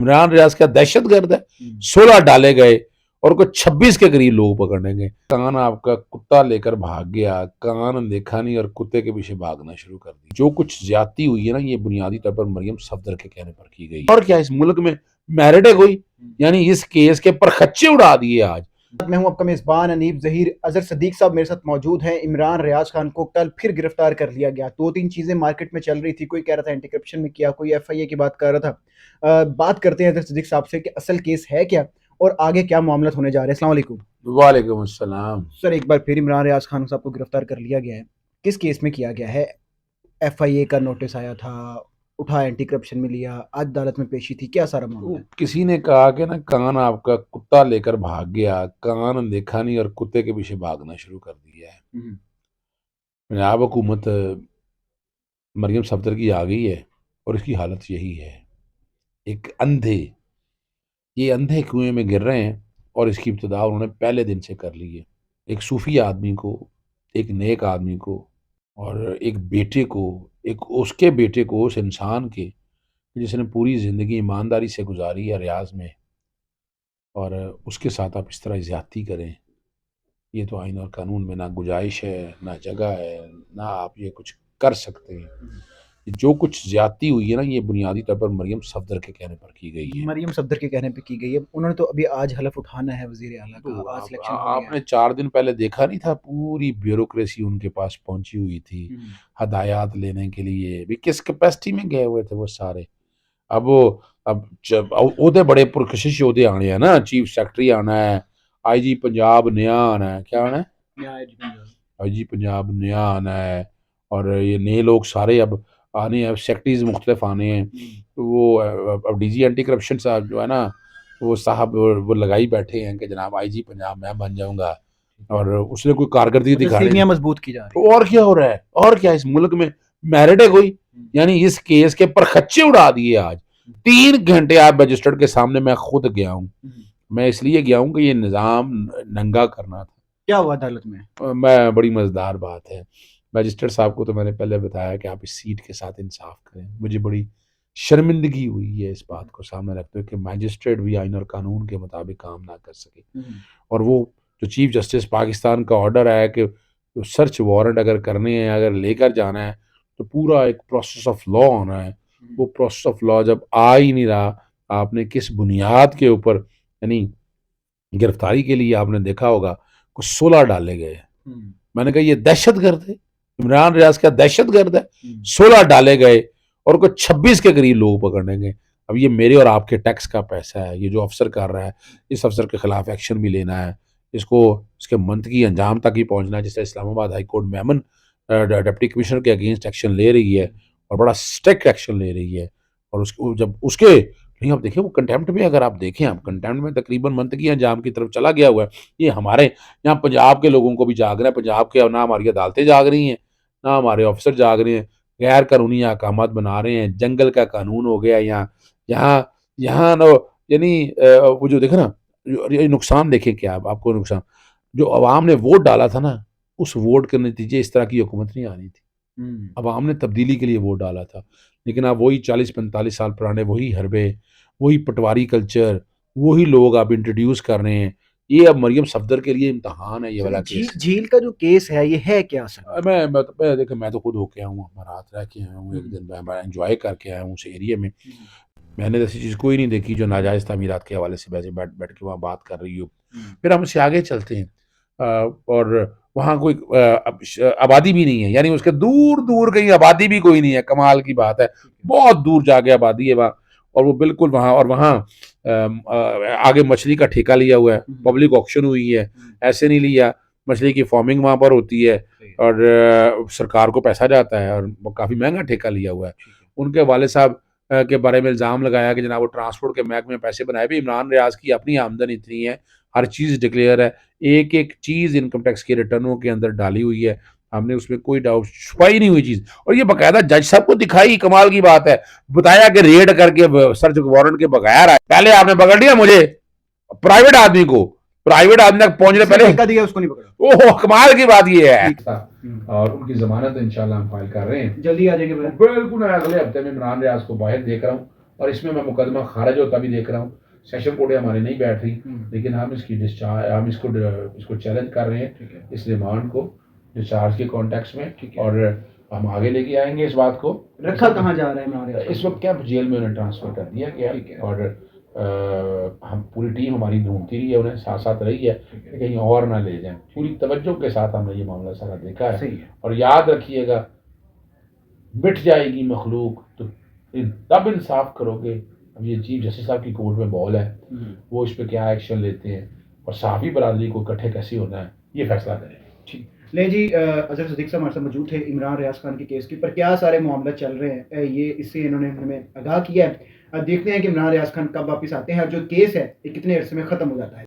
इमरान रियाज क्या दहशत गर्द है। 16 डाले गए और कोई 26 के करीब लोग पकड़ने गए। कान आपका कुत्ता लेकर भाग गया, कान देखा नहीं और कुत्ते के पीछे भागना शुरू कर दी। जो कुछ ज्यादती हुई है ना, ये बुनियादी तौर पर मरियम सफदर के कहने पर की गई। और क्या इस मुल्क में मैरिट है कोई? यानी इस केस के परखच्चे उड़ा दिए आज। मैं हूं आपका मेज़बान अनीब ज़हीर। अज़हर सदीक साहब मेरे साथ मौजूद हैं। इमरान रियाज खान को कल फिर गिरफ्तार कर लिया गया। दो तीन चीज़ें मार्केट में चल रही थी, कोई कह रहा था एंटी करप्शन में किया, कोई FIA की बात कर रहा था। बात करते हैं अज़हर सदीक साहब से कि असल केस है क्या और आगे क्या मामला होने जा रहे हैं। अस्सलाम वालेकुम। वालेकुम अस्सलाम। सर, एक बार फिर इमरान रियाज खान साहब को गिरफ्तार कर लिया गया है। किस केस में किया गया है? FIA का नोटिस आया था, उठा एंटी करप्शन में लिया, आज अदालत में पेशी थी, क्या सारा मामला है? किसी ने कहा कि ना कान आपका कुत्ता लेकर भाग गया, कान देखा नहीं और कुत्ते के पीछे भागना शुरू कर दिया है। पंजाब हुकूमत मरियम सफदर की आ गई है और इसकी हालत यही है। एक ये अंधे कुएं में गिर रहे हैं और इसकी इब्तिदा उन्होंने पहले दिन से कर ली है। एक सूफी आदमी को, एक नेक आदमी को और एक बेटे को, एक उसके बेटे को, उस इंसान के जिसने पूरी ज़िंदगी ईमानदारी से गुजारी है रियाज में, और उसके साथ आप इस तरह ज़्यादती करें, ये तो आइन और कानून में ना गुंजाइश है, ना जगह है, ना आप ये कुछ कर सकते हैं। जो कुछ ज्यादती हुई है ना, ये बुनियादी तौर पर मरियम सफदर के कहने पर की गई है। मरियम सफदर के कहने पे की गई है। उन्होंने तो अभी आज हलफ उठाना है वजीर आला तो का, आज सिलेक्शन हो गया आपने है। 4 दिन पहले देखा नहीं था, पूरी ब्यूरोक्रेसी उनके पास पहुंची हुई थी हदायत लेने के लिए। भी किस कैपेसिटी में गए हुए थे वो सारे। अब वो अब जब ओहदे बड़े पुरकशिश ओहदे आने हैं ना, चीफ सेक्रेटरी आना है, IG पंजाब नया आना है, क्या आना है, IG पंजाब नया आना है, और ये नए लोग सारे अब आने हैं, सेक्रेटरीज मुख्तलिफ आने हैं। तो वो अब DG एंटी करप्शन साहब जो है ना, वो साहब वो लगाई बैठे हैं कि जनाब IG पंजाब मैं बन जाऊंगा, और उसने कोई कारकर्दगी दिखानी सीनियर मजबूत की जा रही तो और क्या हो रहा है? और क्या इस मुल्क में मैरिट है कोई? यानी इस केस के परखच्चे उड़ा दिए आज। 3 घंटे आप रजिस्टर्ड के सामने मैं खुद गया हूँ। मैं इसलिए गया हूँ कि ये निज़ाम नंगा करना था। क्या हुआ अदालत में? मैं बड़ी मज़ेदार बात है। मैजिस्ट्रेट साहब को तो मैंने पहले बताया कि आप इस सीट के साथ इंसाफ करें। मुझे बड़ी शर्मिंदगी हुई है इस बात को सामने रखते हुए कि मैजिस्ट्रेट भी आइन और कानून के मुताबिक काम ना कर सके। और वो जो चीफ जस्टिस पाकिस्तान का ऑर्डर है कि तो सर्च वारंट अगर करने हैं, अगर लेकर जाना है, तो पूरा एक प्रोसेस ऑफ लॉ होना है। वो प्रोसेस ऑफ लॉ जब आ ही नहीं रहा, आपने किस बुनियाद के ऊपर, यानी गिरफ्तारी के लिए आपने देखा होगा कुछ 16 डाले गए। मैंने कहा ये दहशत गर्द है। इमरान रियाज क्या दहशत गर्द है। 16 डाले गए और कोई 26 के करीब लोग पकड़ने गए। अब ये मेरे और आपके टैक्स का पैसा है। ये जो अफसर कर रहा है, इस अफसर के खिलाफ एक्शन भी लेना है, इसको इसके मंतकी अंजाम तक ही पहुंचना है। जैसे Islamabad high court Memon deputy commissioner के अगेंस्ट एक्शन ले रही है और बड़ा स्ट्रिक्ट एक्शन ले रही है। और उसको जब उसके नहीं, आप देखें वो कंटेम्प्ट में, अगर आप देखें, आप कंटेम्प्ट में तकरीबन मंतकी अंजाम की तरफ चला गया हुआ है। ये हमारे यहाँ पंजाब के लोगों को भी जाग रहा है। पंजाब के ना हमारी अदालतें जाग रही हैं, ना हमारे ऑफिसर जाग रहे हैं, गैर कानूनी अहकामात बना रहे हैं। जंगल का कानून हो गया यहाँ यहाँ यहाँ ना, यानी वो जो देखे ना, ये नुकसान देखें क्या आपको नुकसान। जो अवाम ने वोट डाला था ना, उस वोट के नतीजे इस तरह की हुकूमत नहीं आनी थी। अवाम ने तब्दीली के लिए वोट डाला था, लेकिन आप वही 40-45 साल पुराने वही हरबे, वही पटवारी कल्चर, वही लोग आप इंट्रोड्यूस कर रहे हैं। ये अब मरियम सफदर के लिए इम्तहान है ये वाला केस। झील का जो केस है ये है क्या असल में? देखिए मैं तो खुद होके आया हूँ, रात रह के आया हूँ, एक दिन मैं एंजॉय करके आया हूँ उस एरिया में। मैंने ऐसी चीज़ कोई नहीं देखी जो नाजायज़ तामीरात के हवाले से वैसे बैठ बैठ के वहाँ बात कर रही हो। फिर हम उससे आगे चलते हैं, और वहाँ कोई आबादी भी नहीं है, यानी उसके दूर दूर कहीं आबादी भी कोई नहीं है। कमाल की बात है, बहुत दूर जाके आबादी है वहाँ। और वो बिल्कुल वहाँ, और वहाँ आगे मछली का ठेका लिया हुआ है, पब्लिक ऑक्शन हुई है, ऐसे नहीं लिया। मछली की फार्मिंग वहाँ पर होती है और सरकार को पैसा जाता है, और काफ़ी महंगा ठेका लिया हुआ है। उनके वाले साहब के बारे में इल्ज़ाम लगाया कि जनाब वो ट्रांसपोर्ट के महकमे में पैसे बनाए भी। इमरान रियाज की अपनी आमदनी इतनी है, हर चीज़ डिक्लेयर है, एक एक चीज़ इनकम टैक्स के रिटर्नों के अंदर डाली हुई है। हमने उसमें कोई डाउट, छुपाई नहीं हुई चीज़, और ये बाकायदा जज साहब को दिखाई। कमाल की बात है, बताया कि रेड करके सर्च वारंट के बगैर आए। पहले आपने पकड़ लिया मुझे, प्राइवेट आदमी को, प्राइवेट आदमी तक पहुंचने पहले दिया उसको नहीं पकड़ा। ओह कमाल की बात ये है। और उनकी जमानत इंशाल्लाह हम फाइल कर रहे हैं, जल्दी आ जाएंगे। बिल्कुल मैं अगले हफ्ते में इमरान रियाज को बाहर देख रहा हूँ اور اس میں مقدمہ خارج ہوتا بھی دیکھ رہا ہوں. سیشن کورٹ ہماری نہیں بیٹھ رہی, لیکن ہم اس کی ڈسچارج, ہم اس کو چیلنج کر رہے ہیں, اس ریمانڈ کو ڈسچارج کے کانٹیکس میں, اور ہم آگے لے کے آئیں گے اس بات کو. رکھا کہاں جا رہا ہے عمران ریاض خان؟ اس وقت کیا جیل میں انہیں ٹرانسفر کر دیا گیا, اور ہم پوری ٹیم ہماری ڈھونڈتی رہی ہے, انہیں ساتھ ساتھ رہی ہے کہ کہیں اور نہ لے جائیں. پوری توجہ کے ساتھ ہم نے یہ معاملہ سارا دیکھا ہے. اور یاد رکھیے گا, مٹ جائے گی مخلوق تو تب انصاف کرو گے. اب یہ چیف جسٹس صاحب کی کورٹ میں بال ہے, وہ اس پہ کیا ایکشن لیتے ہیں, اور صحافی برادری کو اکٹھے کیسے ہونا ہے, یہ فیصلہ کریں. لے جی, اظہر صدیق صاحب ہمارے ساتھ موجود تھے عمران ریاض خان کے کیس کے پر کیا سارے معاملات چل رہے ہیں, یہ اس سے انہوں نے ہمیں آگاہ کیا ہے. دیکھتے ہیں کہ عمران ریاض خان کب واپس آتے ہیں اور جو کیس ہے یہ کتنے عرصے میں ختم ہو جاتا ہے.